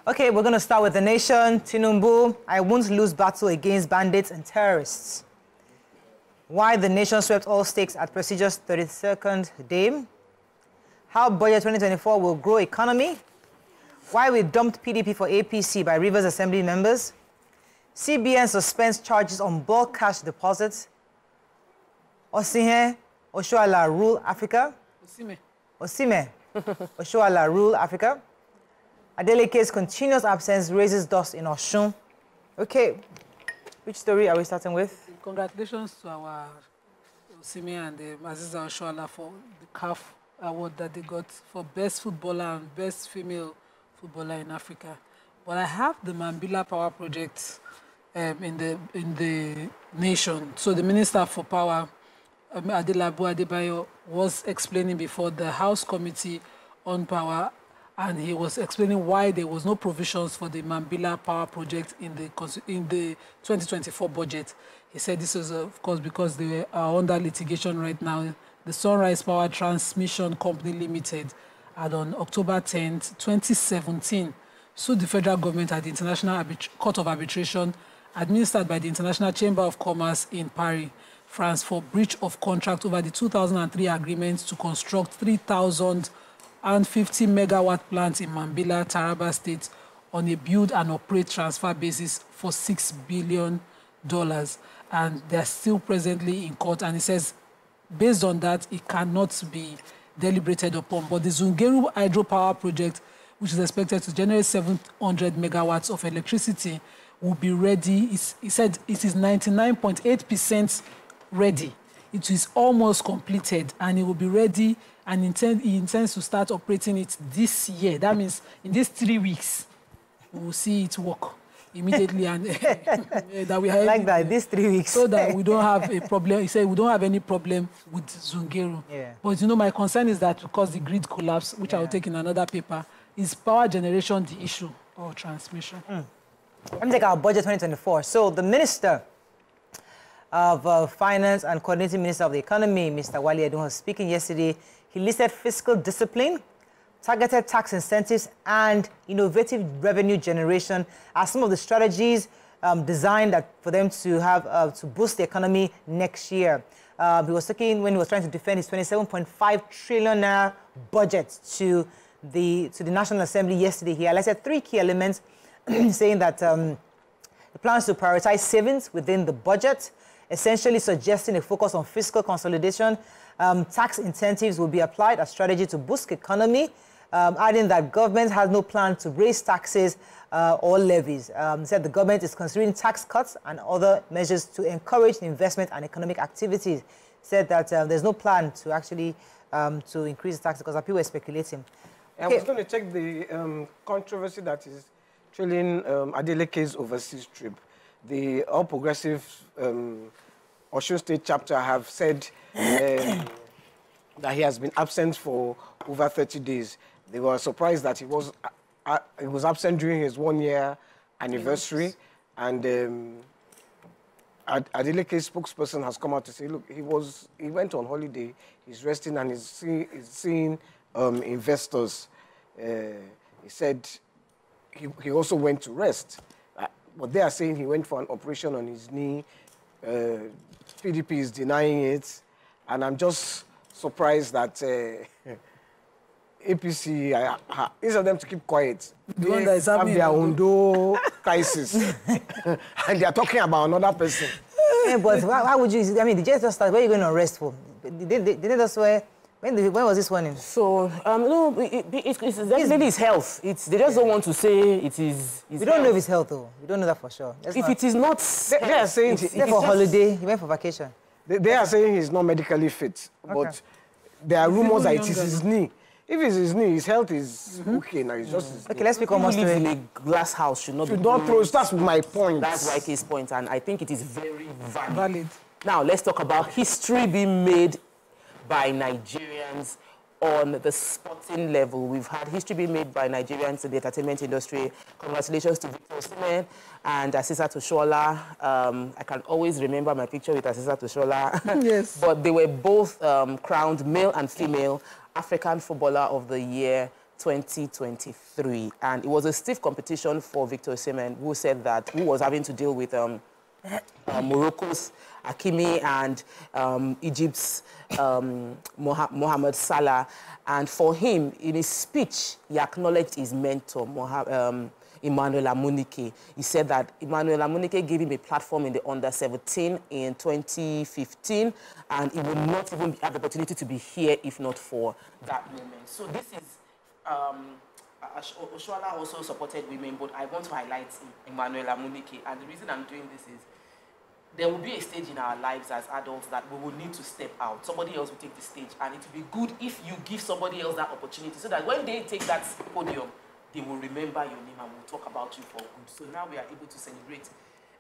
Okay, we're going to start with the nation. Tinubu, I won't lose battle against bandits and terrorists. Why the nation swept all stakes at prestigious 32nd Dame. How budget 2024 will grow economy. Why we dumped PDP for APC by Rivers Assembly members. CBN suspends charges on bulk cash deposits. Asisat Oshoala rule Africa. Osimhen Oshoala rule Africa. Adeleke's continuous absence raises dust in Osun. Okay, which story are we starting with? Congratulations to our Osimhen and Asisat Oshoala for the CAF award that they got for best footballer and best female footballer in Africa. But I have the Mambila Power Project in the nation. So the Minister for Power, Adelabu Adebayo, was explaining before the House Committee on Power, and he was explaining why there was no provisions for the Mambila Power Project in the 2024 budget. He said this is, of course, because they are under litigation right now. The Sunrise Power Transmission Company Limited had on October 10th, 2017, sued the federal government at the International Court of Arbitration administered by the International Chamber of Commerce in Paris, France, for breach of contract over the 2003 agreement to construct 3,050 megawatt plant in Mambila, Taraba State on a build and operate transfer basis for $6 billion. And they're still presently in court. And it says, based on that, it cannot be deliberated upon. But the Zungeru hydropower project, which is expected to generate 700 megawatts of electricity, will be ready. He said it is 99.8% ready. It is almost completed, and it will be ready, and he intends to start operating it this year. That means in these 3 weeks, we will see it work immediately, and that we have like that, these 3 weeks. So that we don't have a problem. He said we don't have any problem with Zungeru. Yeah. But, you know, my concern is that because the grid collapse, which I will take in another paper, is power generation the issue or transmission? Let me take our budget 2024. So the Minister of Finance and Coordinating Minister of the Economy, Mr. Wale Edun, was speaking yesterday. He listed fiscal discipline, targeted tax incentives, and innovative revenue generation as some of the strategies designed for them to have to boost the economy next year. He was talking when he was trying to defend his 27.5 trillion naira budget to the National Assembly yesterday. He highlighted 3 key elements, saying that he plans to prioritize savings within the budget, essentially suggesting a focus on fiscal consolidation. Tax incentives will be applied as strategy to boost economy, adding that government has no plan to raise taxes or levies. He said the government is considering tax cuts and other measures to encourage investment and economic activities. He said that there's no plan to actually to increase the tax because people are speculating. I was going to check the controversy that is trailing Adeleke's overseas trip. The All Progressive Osun State chapter have said that he has been absent for over 30 days. They were surprised that he was absent during his 1-year anniversary. And Adeleke's spokesperson has come out to say, look, he went on holiday, he's resting, and he's seeing investors. He said he also went to rest. But they are saying he went for an operation on his knee. PDP is denying it. And I'm just surprised that APC, instead of them to keep quiet, they have their own crisis. And they are talking about another person. Yeah, but why would you? I mean, the just started. Where are you going to rest for? Did they just swear? When was this one in? So, no, it's definitely his health. They just don't want to say it is his We don't know if it's health, though. We don't know that for sure. If it is not... They are saying... He went for holiday. He went for vacation. They are saying he's not medically fit. Okay. But there are rumors that it is his knee. If it's his knee, his health is okay now. It's just his knee. Okay, let's speak almost to in a glass house should not throw. That's my point. That's YK's point, and I think it is very valid. Now, let's talk about history being made by Nigerians on the sporting level. We've had history being made by Nigerians in the entertainment industry. Congratulations to Victor Osimhen and Asisat Oshoala. I can always remember my picture with Asisat Oshoala. Yes. But they were both crowned male and female African Footballer of the Year 2023. And it was a stiff competition for Victor Osimhen, who was having to deal with Morocco's Hakimi and Egypt's Mohamed Salah. And for him, in his speech, he acknowledged his mentor, Emmanuel Amunike. He said that Emmanuel Amunike gave him a platform in the under-17 in 2015, and he would not even have the opportunity to be here if not for that moment. So this is, Oshoala also supported women, but I want to highlight Emmanuel Amunike, and the reason I'm doing this is there will be a stage in our lives as adults that we will need to step out. Somebody else will take the stage, and it will be good if you give somebody else that opportunity so that when they take that podium, they will remember your name and will talk about you for good. So now we are able to celebrate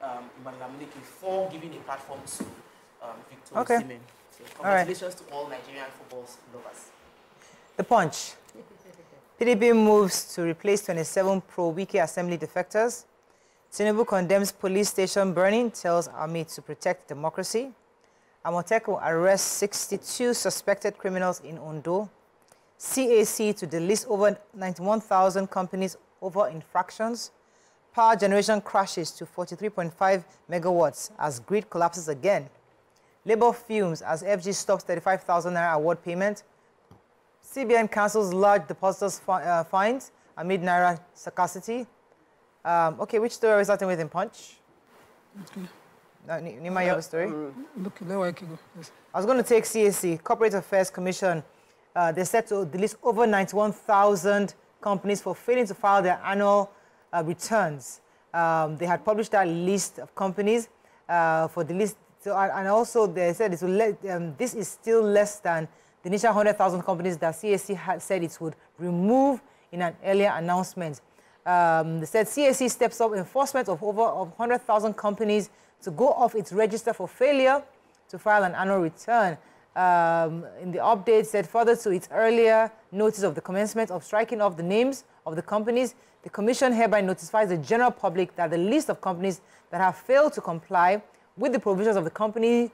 Emmanuel Amunike for giving a platform to Victor Osimhen. So congratulations to all Nigerian football lovers. The Punch. PDP moves to replace 27 pro-Wike assembly defectors. Tinubu condemns police station burning, tells army to protect democracy. Amotekun arrests 62 suspected criminals in Ondo. CAC to delist over 91,000 companies over infractions. Power generation crashes to 43.5 megawatts as grid collapses again. Labour fumes as FG stops 35,000 naira award payment. CBN cancels large depositors' fines amid naira scarcity. Okay, which story are we starting with in Punch? Okay. Nima, you have a story? Look, let me go. Yes. I was going to take CAC, Corporate Affairs Commission. They set to delist over 91,000 companies for failing to file their annual returns. They had published that list of companies for the list. So, and also they said this is still less than the initial 100,000 companies that CAC had said it would remove in an earlier announcement. They said CAC steps up enforcement of over 100,000 companies to go off its register for failure to file an annual return. In the update, said further to its earlier notice of the commencement of striking off the names of the companies, the Commission hereby notifies the general public that the list of companies that have failed to comply with the provisions of the Companies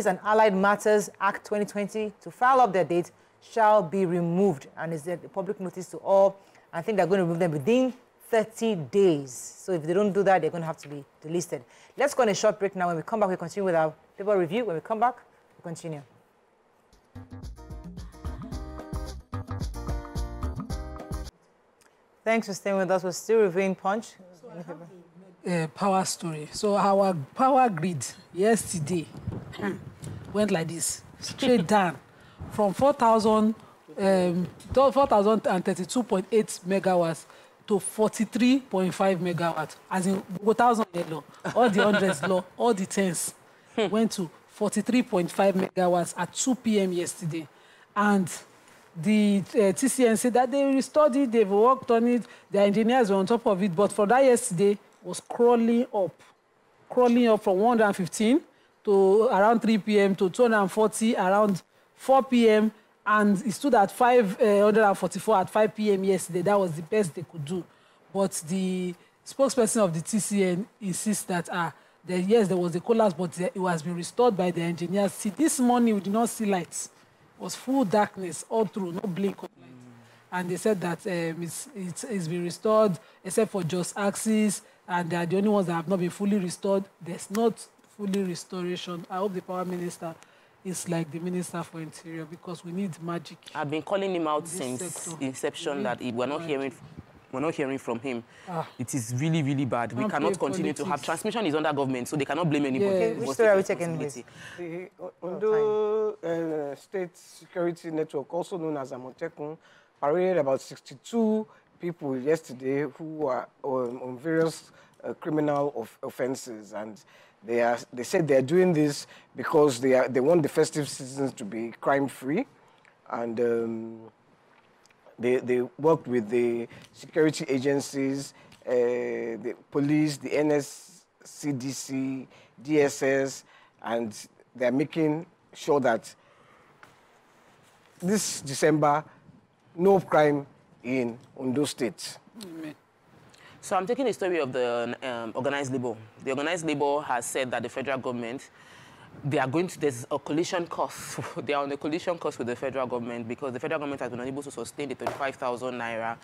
and Allied Matters Act 2020 to file up their date shall be removed. And is there a public notice to all? I think they're going to remove them within 30 days. So if they don't do that, they're going to have to be delisted. Let's go on a short break now. When we come back, we continue with our paper review. When we come back, we continue. Thanks for staying with us. We're still reviewing Punch. Power story. So our power grid yesterday went like this, straight down from 4,032.8 megawatts to 43.5 megawatts. As in 1,000 law, all the hundreds law, all the tens went to 43.5 megawatts at 2 p.m. yesterday. And the TCN said that they restored it, they've worked on it, the engineers were on top of it, but for that yesterday was crawling up from 115 to around 3 p.m. to 240 around 4 p.m. and it stood at 544 at 5 p.m. yesterday. That was the best they could do. But the spokesperson of the TCN insists that yes, there was a collapse, but it has been restored by the engineers. See, this morning we did not see lights. It was full darkness all through, no blink of light. And they said that it's been restored, except for just axis, and they are the only ones that have not been fully restored. There's not fully restoration. I hope the power minister is like the Minister for Interior, because we need magic. I've been calling him out since inception that we're not hearing from him. It is really, really bad. We cannot continue to have transmission is under government, so they cannot blame anybody. Okay, which story are we taking this? The Ondo State Security Network, also known as Amotekun, paraded about 62 people yesterday who were on various criminal offenses, and they said they are doing this because they want the festive seasons to be crime-free, and they worked with the security agencies, the police, the NSCDC, DSS, and they're making sure that this December, no crime in Ondo State. Amen. So I'm taking the story of the organized labor. The organized labor has said that the federal government they are going to, there's a collision cost. They are on a collision cost with the federal government because the federal government has been unable to sustain the 35,000 naira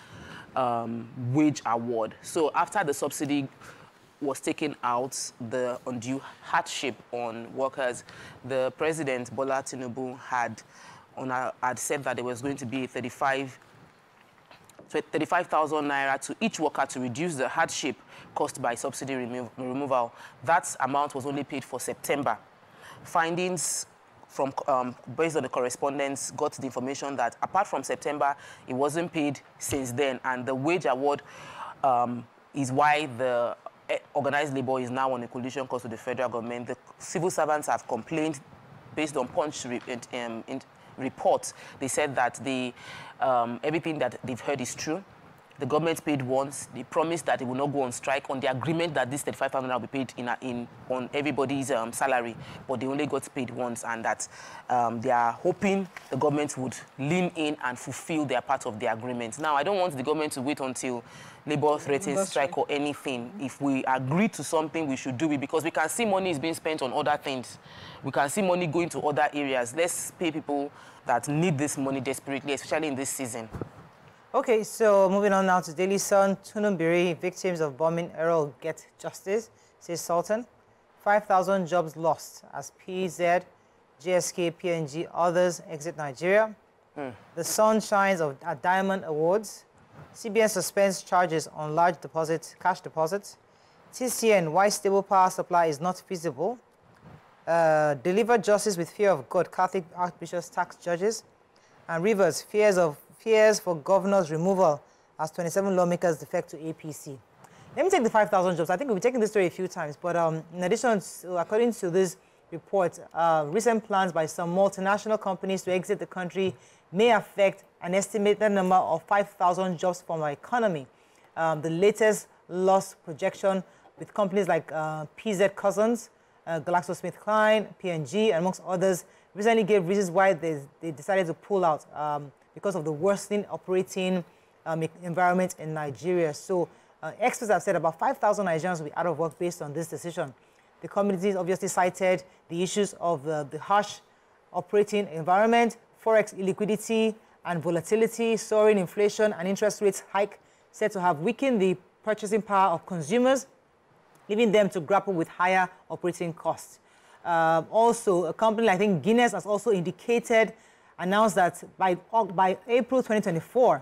wage award. So after the subsidy was taken out, the undue hardship on workers, the president, Bola Tinubu, had said that there was going to be 35,000 naira to each worker to reduce the hardship caused by subsidy removal. That amount was only paid for September. Findings from, based on the correspondence, got the information that apart from September, it wasn't paid since then, and the wage award is why the organized labor is now on a collision course with the federal government. The civil servants have complained based on Punch reports. They said that everything that they've heard is true. The government paid once. They promised that it will not go on strike on the agreement that this 35,000 will be paid on everybody's salary, but they only got paid once, and that they are hoping the government would lean in and fulfill their part of the agreement. Now, I don't want the government to wait until labor threatens strike or anything. If we agree to something, we should do it, because we can see money is being spent on other things. We can see money going to other areas. Let's pay people that need this money desperately, especially in this season. Okay, so moving on now to Daily Sun. Tunumbiri, victims of bombing error get justice, says Sultan. 5,000 jobs lost as PZ, GSK, PNG, others exit Nigeria. The sun shines at Diamond Awards. CBN suspends charges on large deposits, cash deposits. TCN, why stable power supply is not feasible. Deliver justice with fear of God, Catholic archbishops tax judges. And Rivers, fears for governor's removal as 27 lawmakers defect to APC. Let me take the 5,000 jobs. I think we've taken this story a few times, but in addition, according to this report, recent plans by some multinational companies to exit the country may affect an estimated number of 5,000 jobs from our economy. The latest loss projection with companies like PZ Cousins, GlaxoSmithKline, PNG, and amongst others, recently gave reasons why they decided to pull out because of the worsening operating environment in Nigeria. So experts have said about 5,000 Nigerians will be out of work based on this decision. The communities obviously cited the issues of the harsh operating environment, forex illiquidity and volatility, soaring inflation and interest rates hike said to have weakened the purchasing power of consumers, leaving them to grapple with higher operating costs. Also, a company, I think Guinness, has also announced that by April 2024,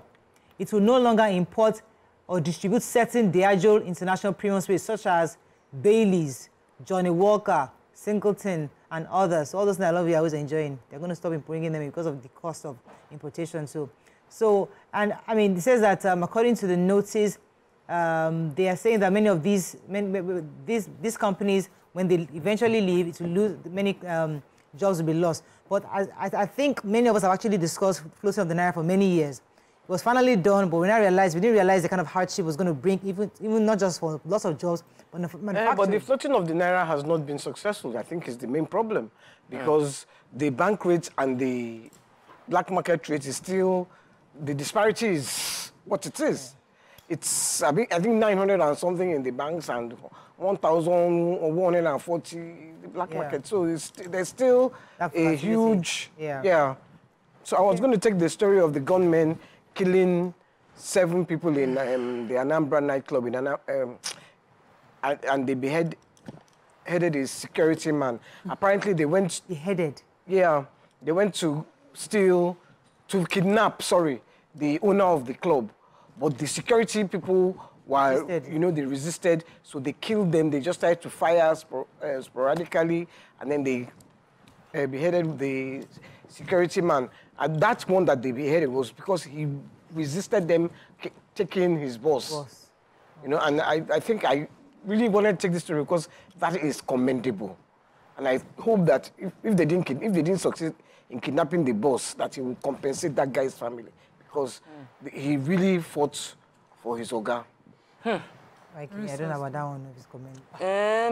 it will no longer import or distribute certain Diageo international premium spirits such as Baileys, Johnny Walker, Singleton, and others. All those that I love you are always enjoying. They're going to stop bringing them because of the cost of importation too. So, and I mean, it says that according to the notice, they are saying that many of these companies, when they eventually leave, it will lose, many jobs will be lost. But I think many of us have actually discussed floating of the Naira for many years. It was finally done, but we didn't realize the kind of hardship it was going to bring, even not just for lots of jobs, but manufacturing. But the floating of the Naira has not been successful, I think, is the main problem. Because the bank rate and the black market rate is still, the disparity is what it is. It's, I think 900 and something in the banks and 1,140 the black market. So there's still a huge, So I was going to take the story of the gunmen killing 7 people in the Anambra nightclub in and they beheaded a security man. Apparently they went... Beheaded? Yeah. They went to kidnap, the owner of the club. But the security people were, they resisted, so they killed them. They just started to fire sporadically, and then they beheaded the security man. And that one that they beheaded was because he resisted them taking his boss. And I think I really wanted to take this story because that is commendable. And I hope that if they didn't succeed in kidnapping the boss, that he will compensate that guy's family. Because he really fought for his Oga. Like, I don't know about that one of his comment.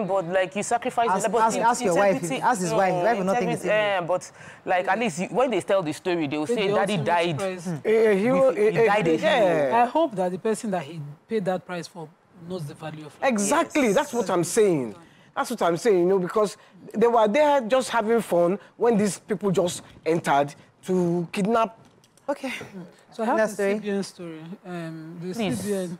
But like you sacrifice... Ask your wife. Ask his wife. His wife will not think the same. But like at least when they tell the story, they will say Daddy died. He died. I hope that the person that he paid that price for knows the value of life. Exactly. Yes. That's what I'm saying. That's what I'm saying, you know, because they were there just having fun when these people just entered to kidnap. Okay. So I have the CBN story. The CBN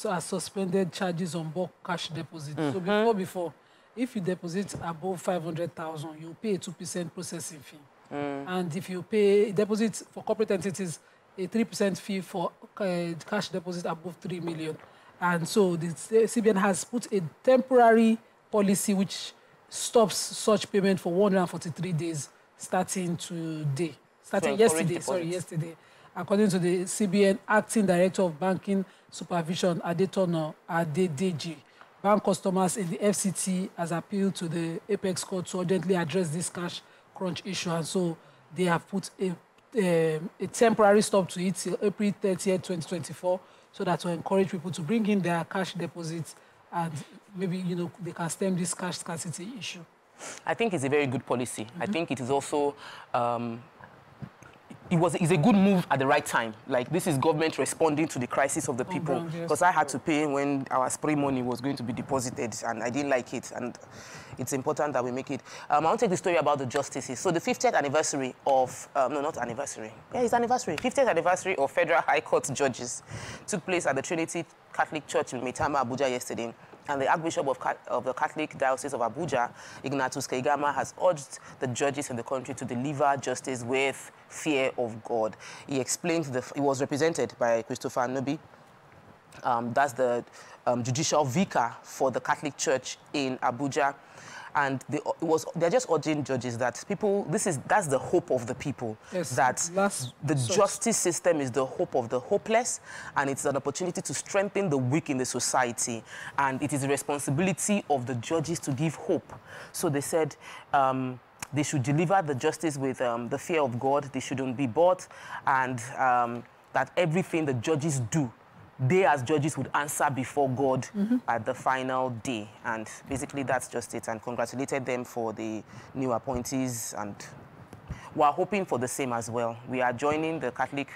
has suspended charges on bulk cash deposits. So before, if you deposit above 500,000, you pay a 2% processing fee. And if you pay deposit for corporate entities, a 3% fee for cash deposit above 3 million. And so the CBN has put a temporary policy which stops such payment for 143 days, starting yesterday. According to the CBN Acting Director of Banking Supervision, Eto'o Adedeji, bank customers in the FCT has appealed to the Apex Court to urgently address this cash crunch issue. And so they have put a temporary stop to it till April 30th, 2024, so that to encourage people to bring in their cash deposits and maybe, you know, they can stem this cash scarcity issue. I think it's a very good policy. I think it is also, it's a good move at the right time. Like, this is government responding to the crisis of the people. Because I had to pay when our spray money was going to be deposited, and I didn't like it. And it's important that we make it. I want to take the story about the justices. So the 50th anniversary of, no, not anniversary. Yeah, it's anniversary. 50th anniversary of Federal High Court judges took place at the Trinity Catholic Church in Maitama, Abuja yesterday. And the Archbishop of the Catholic Diocese of Abuja, Ignatius Kaigama, has urged the judges in the country to deliver justice with fear of God. He explained, he was represented by Christopher Nobi. That's the judicial vicar for the Catholic Church in Abuja. And they're just urging judges that that's the hope of the people. Yes, that the justice system is the hope of the hopeless, and it's an opportunity to strengthen the weak in the society. And it is the responsibility of the judges to give hope. So they said they should deliver the justice with the fear of God. They shouldn't be bought, and that everything the judges do, they as judges would answer before God at the final day. And basically that's just it, and congratulated them for the new appointees, and we're hoping for the same as well. We are joining the Catholic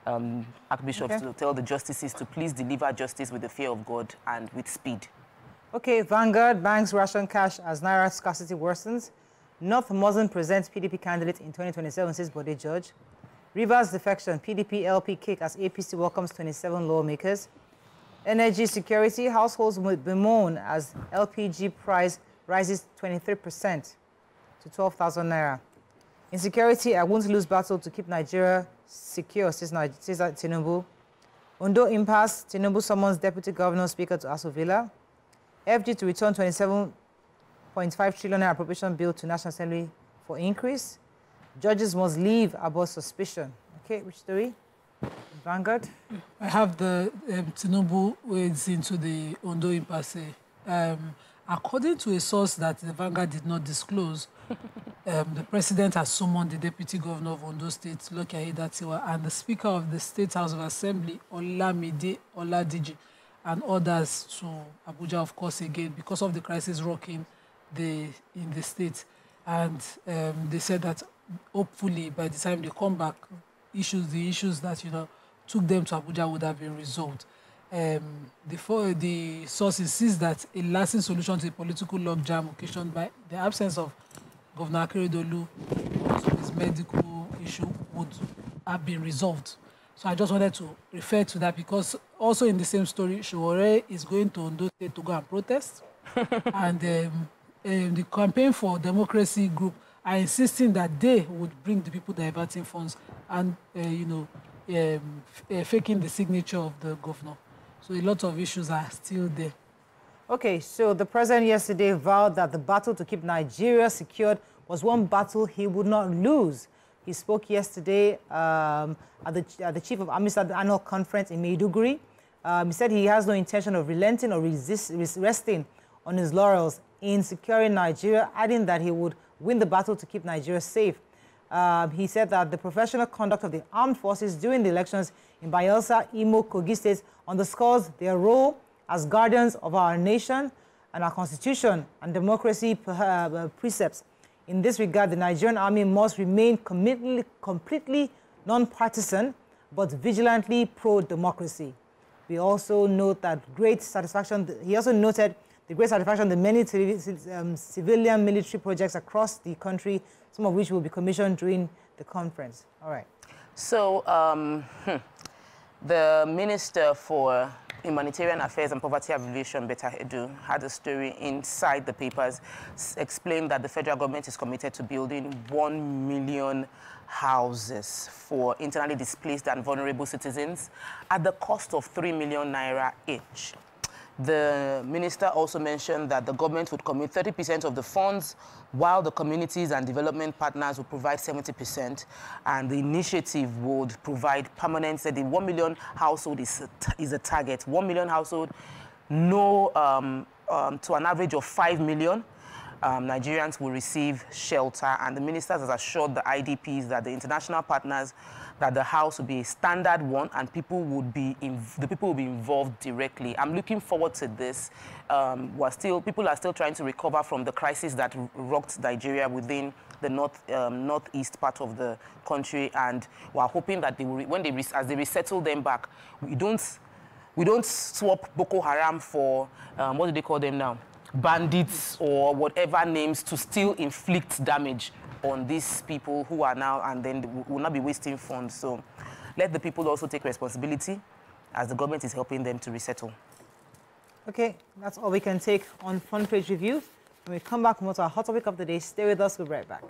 archbishops to tell the justices to please deliver justice with the fear of God and with speed. Okay, Vanguard banks ration cash as Naira scarcity worsens. North Muslim presents PDP candidate in 2027, says Bode Judge. Rivers defection, PDP LP kick as APC welcomes 27 lawmakers. Energy security, households bemoan as LPG price rises 23% to 12,000 naira. Insecurity, I won't lose battle to keep Nigeria secure, says Tinubu. Ondo impasse, Tinubu summons Deputy Governor Speaker to Aso Villa. FG to return 27.5 trillion naira appropriation bill to National Assembly for increase. Judges must leave above suspicion. Okay, which story? Vanguard? I have the Tinubu wades into the Ondo impasse. According to a source that the Vanguard did not disclose, the president has summoned the deputy governor of Ondo State, Lucky Aiyedatiwa, and the speaker of the State House of Assembly, Olamide Oladiji, and others to Abuja, of course, again, because of the crisis rocking in the state. And they said that hopefully by the time they come back, the issues that, you know, took them to Abuja would have been resolved. The source insists that a lasting solution to the political logjam occasioned by the absence of Governor Akeredolu to his medical issue would have been resolved. So I just wanted to refer to that, because also in the same story, Sowore is going to Ondo State to go and protest. And the Campaign for Democracy group are insisting that they would bring the people diverting funds and, faking the signature of the governor. So a lot of issues are still there. Okay, so the president yesterday vowed that the battle to keep Nigeria secured was one battle he would not lose. He spoke yesterday at the Chief of Army Staff annual conference in Maiduguri. He said he has no intention of relenting or resting on his laurels in securing Nigeria, adding that he would win the battle to keep Nigeria safe. He said that the professional conduct of the armed forces during the elections in Bayelsa, Imo, Kogi states underscores their role as guardians of our nation and our constitution and democracy precepts. In this regard, the Nigerian army must remain completely non-partisan, but vigilantly pro-democracy. We also note that great satisfaction. He also noted the great satisfaction, the many civilian military projects across the country, some of which will be commissioned during the conference. All right. So, the Minister for Humanitarian Affairs and Poverty Alleviation, Eto'o, had a story inside the papers, explained that the federal government is committed to building 1 million houses for internally displaced and vulnerable citizens at the cost of 3 million naira each. The minister also mentioned that the government would commit 30% of the funds, while the communities and development partners would provide 70%, and the initiative would provide permanent, said the 1 million household is a target. 1 million household, to an average of 5 million. Nigerians will receive shelter, and the minister has assured the IDPs that the international partners that the house will be a standard one, and people would be will be involved directly. I'm looking forward to this. People are still trying to recover from the crisis that rocked Nigeria within the northeast part of the country, and we're hoping that as they resettle them back, we don't swap Boko Haram for what do they call them now? Bandits or whatever names to still inflict damage on these people who are now, and then will not be wasting funds. So let the people also take responsibility as the government is helping them to resettle. Okay, that's all we can take on Front Page Review. When we come back, we'll to our hot topic of the day. Stay with us, we'll be right back.